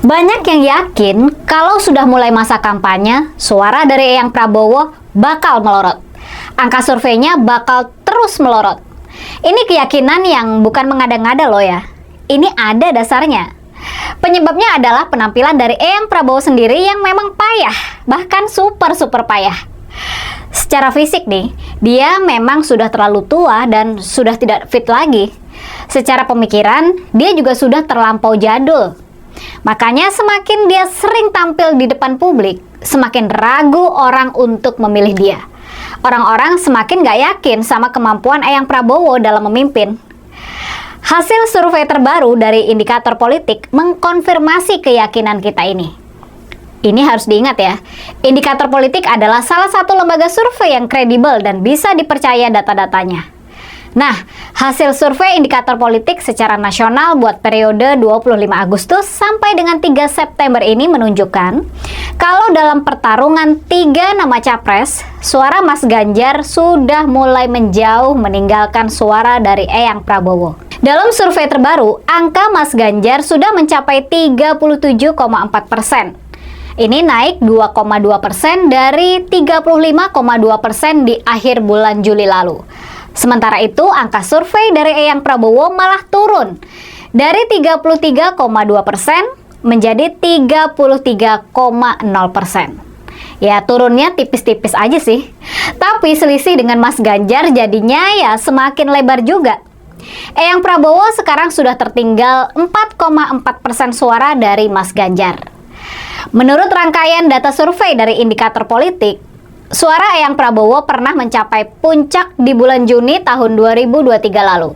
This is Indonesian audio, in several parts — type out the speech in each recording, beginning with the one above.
Banyak yang yakin kalau sudah mulai masa kampanye, suara dari Eyang Prabowo bakal melorot. Angka surveinya bakal terus melorot. Ini keyakinan yang bukan mengada-ngada loh ya. Ini ada dasarnya. Penyebabnya adalah penampilan dari Eyang Prabowo sendiri yang memang payah, bahkan super payah. Secara fisik nih, dia memang sudah terlalu tua dan sudah tidak fit lagi. Secara pemikiran, dia juga sudah terlampau jadul. Makanya semakin dia sering tampil di depan publik, semakin ragu orang untuk memilih dia. Orang-orang semakin gak yakin sama kemampuan Eyang Prabowo dalam memimpin. Hasil survei terbaru dari indikator politik mengkonfirmasi keyakinan kita ini. Ini harus diingat ya, indikator politik adalah salah satu lembaga survei yang kredibel dan bisa dipercaya data-datanya. Nah, hasil survei indikator politik secara nasional buat periode 25 Agustus sampai dengan 3 September ini menunjukkan kalau dalam pertarungan 3 nama capres, suara Mas Ganjar sudah mulai menjauh meninggalkan suara dari Eyang Prabowo. Dalam survei terbaru, angka Mas Ganjar sudah mencapai 37,4%. Ini naik 2,2% dari 35,2% di akhir bulan Juli lalu. Sementara itu, angka survei dari Eyang Prabowo malah turun dari 33,2% menjadi 33,0%. Ya, turunnya tipis-tipis aja sih. Tapi selisih dengan Mas Ganjar jadinya ya semakin lebar juga. Eyang Prabowo sekarang sudah tertinggal 4,4% suara dari Mas Ganjar. Menurut rangkaian data survei dari indikator politik, suara Eyang Prabowo pernah mencapai puncak di bulan Juni tahun 2023 lalu.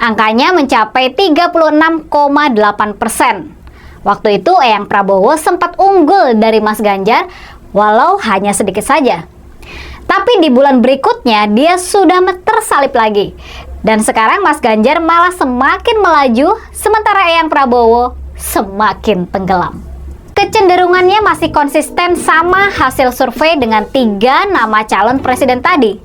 Angkanya mencapai 36,8%. Waktu itu Eyang Prabowo sempat unggul dari Mas Ganjar, walau hanya sedikit saja. Tapi di bulan berikutnya dia sudah tersalip lagi. Dan sekarang Mas Ganjar malah semakin melaju, sementara Eyang Prabowo semakin tenggelam. Kecenderungannya masih konsisten sama hasil survei dengan 3 nama calon presiden tadi.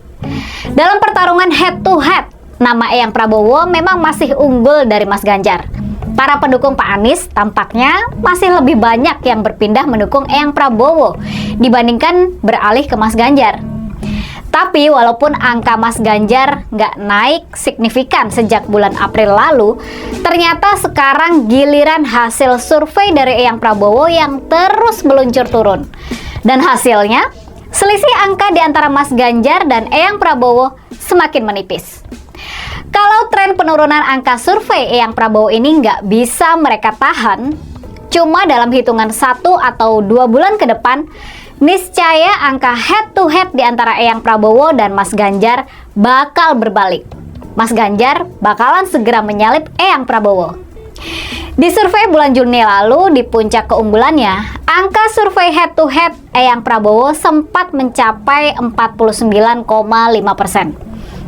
Dalam pertarungan head to head, nama Eyang Prabowo memang masih unggul dari Mas Ganjar. Para pendukung Pak Anies tampaknya masih lebih banyak yang berpindah mendukung Eyang Prabowo dibandingkan beralih ke Mas Ganjar. Tapi walaupun angka Mas Ganjar nggak naik signifikan sejak bulan April lalu, ternyata sekarang giliran hasil survei dari Eyang Prabowo yang terus meluncur turun. Dan hasilnya, selisih angka di antara Mas Ganjar dan Eyang Prabowo semakin menipis. Kalau tren penurunan angka survei Eyang Prabowo ini nggak bisa mereka tahan, cuma dalam hitungan 1 atau 2 bulan ke depan, niscaya angka head to head di antara Eyang Prabowo dan Mas Ganjar bakal berbalik. Mas Ganjar bakalan segera menyalip Eyang Prabowo. Di survei bulan Juni lalu, di puncak keunggulannya, angka survei head to head Eyang Prabowo sempat mencapai 49,5%.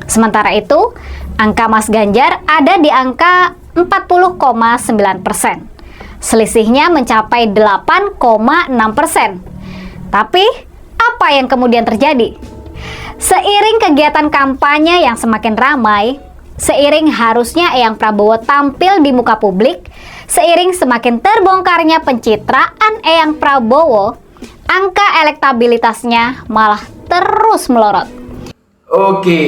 Sementara itu, angka Mas Ganjar ada di angka 40,9%. Selisihnya mencapai 8,6%. Tapi, apa yang kemudian terjadi? Seiring kegiatan kampanye yang semakin ramai, seiring harusnya Eyang Prabowo tampil di muka publik, seiring semakin terbongkarnya pencitraan Eyang Prabowo, angka elektabilitasnya malah terus melorot. Oke,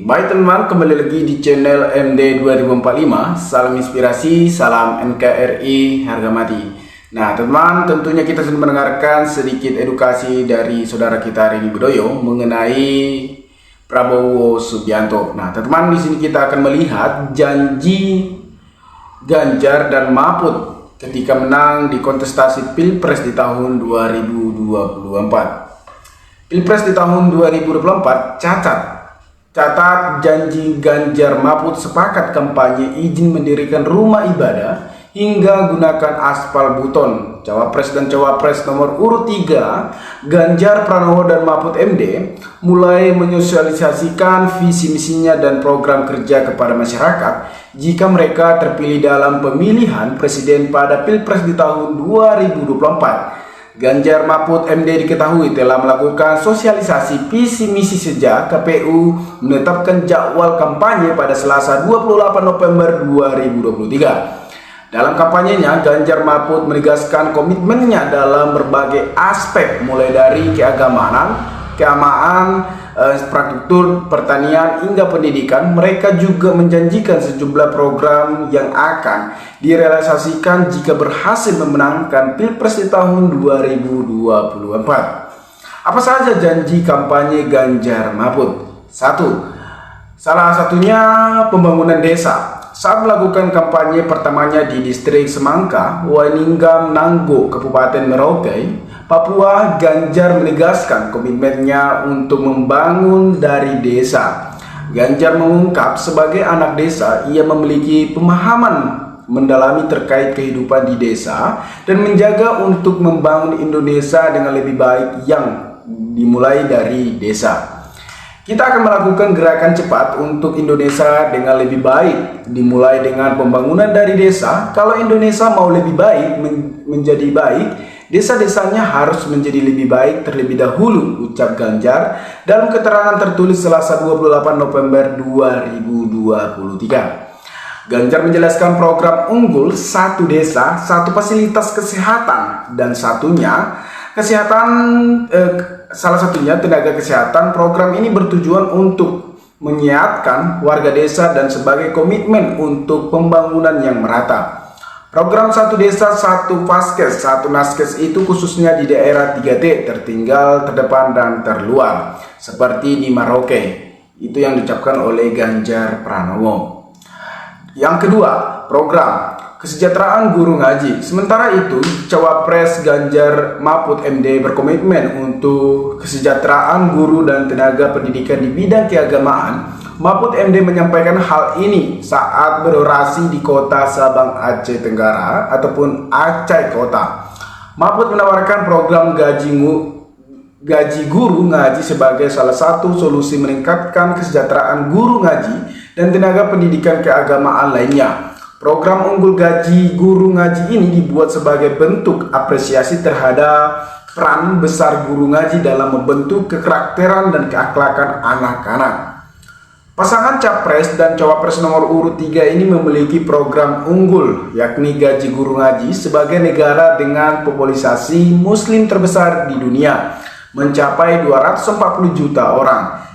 baik teman-teman, kembali lagi di channel MD 2045. Salam inspirasi, salam NKRI harga mati. Nah teman-teman, tentunya kita sudah mendengarkan sedikit edukasi dari saudara kita Rini Bedoyo mengenai Prabowo Subianto. Nah teman-teman, di sini kita akan melihat janji Ganjar dan Mahfud ketika menang di kontestasi Pilpres di tahun 2024. Pilpres di tahun 2024, catat janji Ganjar Mahfud sepakat kampanye izin mendirikan rumah ibadah hingga gunakan aspal beton. Cawapres dan Cawapres nomor urut 3, Ganjar Pranowo dan Mahfud MD, mulai menyosialisasikan visi misinya dan program kerja kepada masyarakat jika mereka terpilih dalam pemilihan presiden pada Pilpres di tahun 2024. Ganjar Mahfud MD diketahui telah melakukan sosialisasi visi misi sejak KPU menetapkan jadwal kampanye pada Selasa 28 November 2023. Dalam kampanyenya, Ganjar Mahfud menegaskan komitmennya dalam berbagai aspek, mulai dari keagamaan, infrastruktur, pertanian, hingga pendidikan. Mereka juga menjanjikan sejumlah program yang akan direalisasikan jika berhasil memenangkan Pilpres di tahun 2024. Apa saja janji kampanye Ganjar Mahfud? 1. Salah satunya pembangunan desa. Saat melakukan kampanye pertamanya di distrik Semangka, Wainingam, Nanggo, Kabupaten Merauke, Papua, Ganjar menegaskan komitmennya untuk membangun dari desa. Ganjar mengungkap sebagai anak desa, ia memiliki pemahaman mendalami terkait kehidupan di desa dan menjaga untuk membangun Indonesia dengan lebih baik yang dimulai dari desa. Kita akan melakukan gerakan cepat untuk Indonesia dengan lebih baik, dimulai dengan pembangunan dari desa. Kalau Indonesia mau lebih baik menjadi baik, desa-desanya harus menjadi lebih baik terlebih dahulu, ucap Ganjar dalam keterangan tertulis Selasa 28 November 2023. Ganjar menjelaskan program unggul satu desa, satu fasilitas kesehatan, dan salah satunya tenaga kesehatan. Program ini bertujuan untuk menyehatkan warga desa dan sebagai komitmen untuk pembangunan yang merata. Program satu desa, satu vaskes, satu naskes itu khususnya di daerah 3T, tertinggal, terdepan, dan terluar, seperti di Merauke. Itu yang diucapkan oleh Ganjar Pranowo. Yang kedua, program kesejahteraan guru ngaji. Sementara itu, Cawapres Ganjar Mahfud MD berkomitmen untuk kesejahteraan guru dan tenaga pendidikan di bidang keagamaan. Mahfud MD menyampaikan hal ini saat berorasi di kota Sabang, Aceh Tenggara ataupun Aceh Kota. Mahfud menawarkan program gaji guru ngaji sebagai salah satu solusi meningkatkan kesejahteraan guru ngaji dan tenaga pendidikan keagamaan lainnya. Program unggul gaji guru ngaji ini dibuat sebagai bentuk apresiasi terhadap peran besar guru ngaji dalam membentuk kekarakteran dan keakhlakan anak-anak. Pasangan Capres dan Cawapres nomor urut 3 ini memiliki program unggul, yakni gaji guru ngaji sebagai negara dengan populasi muslim terbesar di dunia, mencapai 240 juta orang.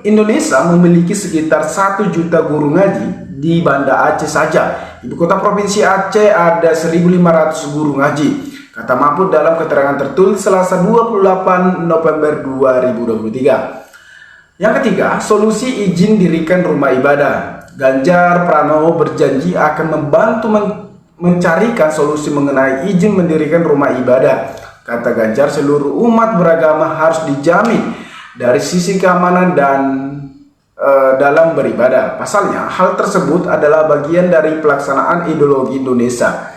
Indonesia memiliki sekitar 1 juta guru ngaji di Banda Aceh saja. Ibu kota provinsi Aceh ada 1.500 guru ngaji, kata Mahfud dalam keterangan tertulis Selasa 28 November 2023. Yang ketiga, solusi izin dirikan rumah ibadah. Ganjar Pranowo berjanji akan membantu mencarikan solusi mengenai izin mendirikan rumah ibadah. Kata Ganjar, seluruh umat beragama harus dijamin dari sisi keamanan dan dalam beribadah. Pasalnya, hal tersebut adalah bagian dari pelaksanaan ideologi Indonesia,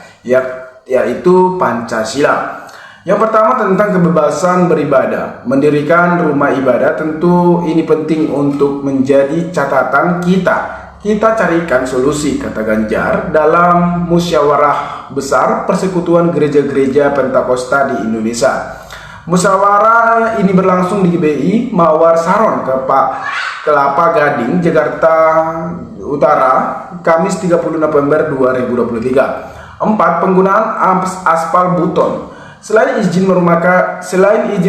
yaitu Pancasila. Yang pertama tentang kebebasan beribadah. Mendirikan rumah ibadah tentu ini penting untuk menjadi catatan kita. Kita carikan solusi, kata Ganjar dalam musyawarah besar Persekutuan Gereja-Gereja Pentakosta di Indonesia. Musyawarah ini berlangsung di GBI Mawar Saron, Kelapa Gading, Jakarta Utara, Kamis 30 November 2023. 4. Penggunaan aspal beton. Selain izin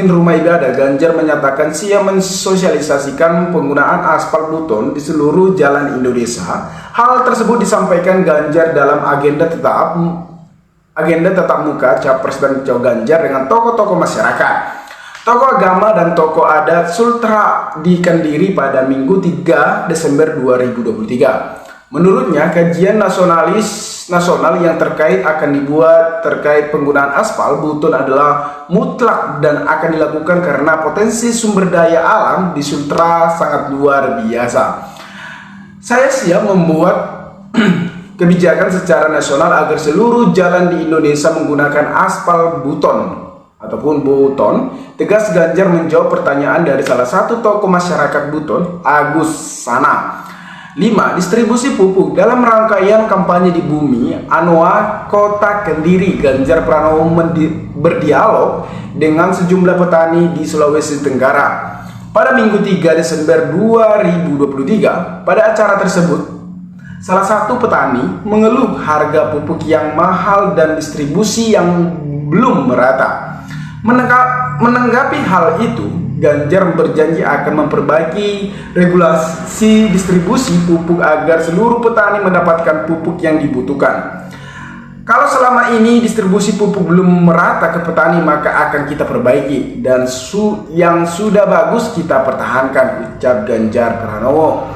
rumah ibadah, Ganjar menyatakan siap mensosialisasikan penggunaan aspal beton di seluruh jalan Indonesia. Hal tersebut disampaikan Ganjar dalam agenda tatap muka Capres dan Ganjar dengan tokoh-tokoh masyarakat, tokoh agama dan tokoh adat Sultra di Kendiri pada Minggu 3 Desember 2023. Menurutnya, kajian nasional yang akan dibuat terkait penggunaan aspal beton adalah mutlak dan akan dilakukan karena potensi sumber daya alam di Sultra sangat luar biasa. Saya siap membuat kebijakan secara nasional agar seluruh jalan di Indonesia menggunakan aspal beton ataupun beton, tegas Ganjar menjawab pertanyaan dari salah satu tokoh masyarakat beton, Agus Sana. 5. Distribusi pupuk. Dalam rangkaian kampanye di Bumi Anoa, Kota Kendiri, Ganjar Pranowo berdialog dengan sejumlah petani di Sulawesi Tenggara. Pada Minggu 3 Desember 2023, pada acara tersebut, Salah satu petani mengeluh harga pupuk yang mahal dan distribusi yang belum merata. Menanggapi hal itu, Ganjar berjanji akan memperbaiki regulasi distribusi pupuk agar seluruh petani mendapatkan pupuk yang dibutuhkan. Kalau selama ini distribusi pupuk belum merata ke petani, maka akan kita perbaiki, dan yang sudah bagus kita pertahankan, ucap Ganjar Pranowo.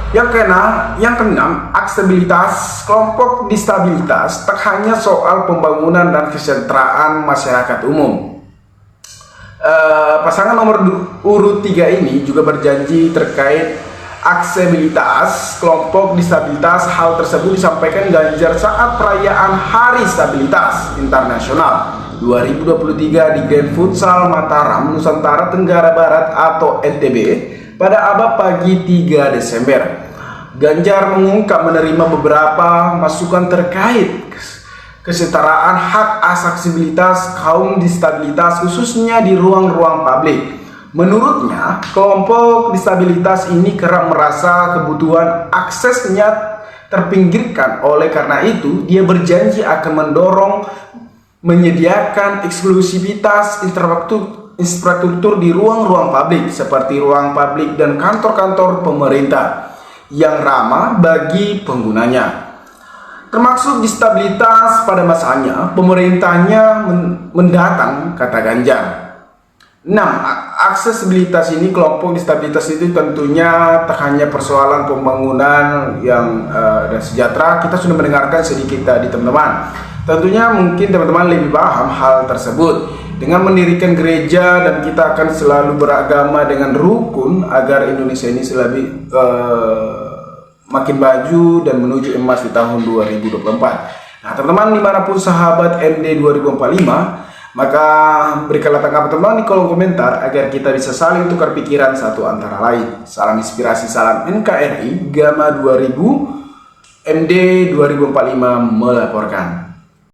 Yang keenam, aksesibilitas kelompok disabilitas tak hanya soal pembangunan dan kesejahteraan masyarakat umum. Pasangan nomor urut 3 ini juga berjanji terkait aksesibilitas kelompok disabilitas. Hal tersebut disampaikan Ganjar saat perayaan Hari Disabilitas Internasional 2023 di Grand Futsal Mataram, Nusantara Tenggara Barat atau NTB pada Abad pagi 3 Desember. Ganjar mengungkap menerima beberapa masukan terkait kesetaraan hak aksesibilitas kaum disabilitas khususnya di ruang-ruang publik. Menurutnya, kelompok disabilitas ini kerap merasa kebutuhan aksesnya terpinggirkan. Oleh karena itu, dia berjanji akan mendorong menyediakan eksklusivitas infrastruktur di ruang-ruang publik seperti ruang publik dan kantor-kantor pemerintah yang ramah bagi penggunanya, termasuk disabilitas pada masanya pemerintahnya mendatang, kata Ganjar. 6. Aksesibilitas ini, kelompok disabilitas itu tentunya tak hanya persoalan pembangunan yang dan sejahtera. Kita sudah mendengarkan sedikit tadi teman-teman. Tentunya mungkin teman-teman lebih paham hal tersebut. Dengan mendirikan gereja, dan kita akan selalu beragama dengan rukun agar Indonesia ini lebih makin maju dan menuju emas di tahun 2024. Nah teman-teman, dimanapun sahabat MD 2045, maka berikanlah tanggapan teman-teman di kolom komentar agar kita bisa saling tukar pikiran satu antara lain. Salam inspirasi, salam NKRI, Gama 2000, MD 2045 melaporkan.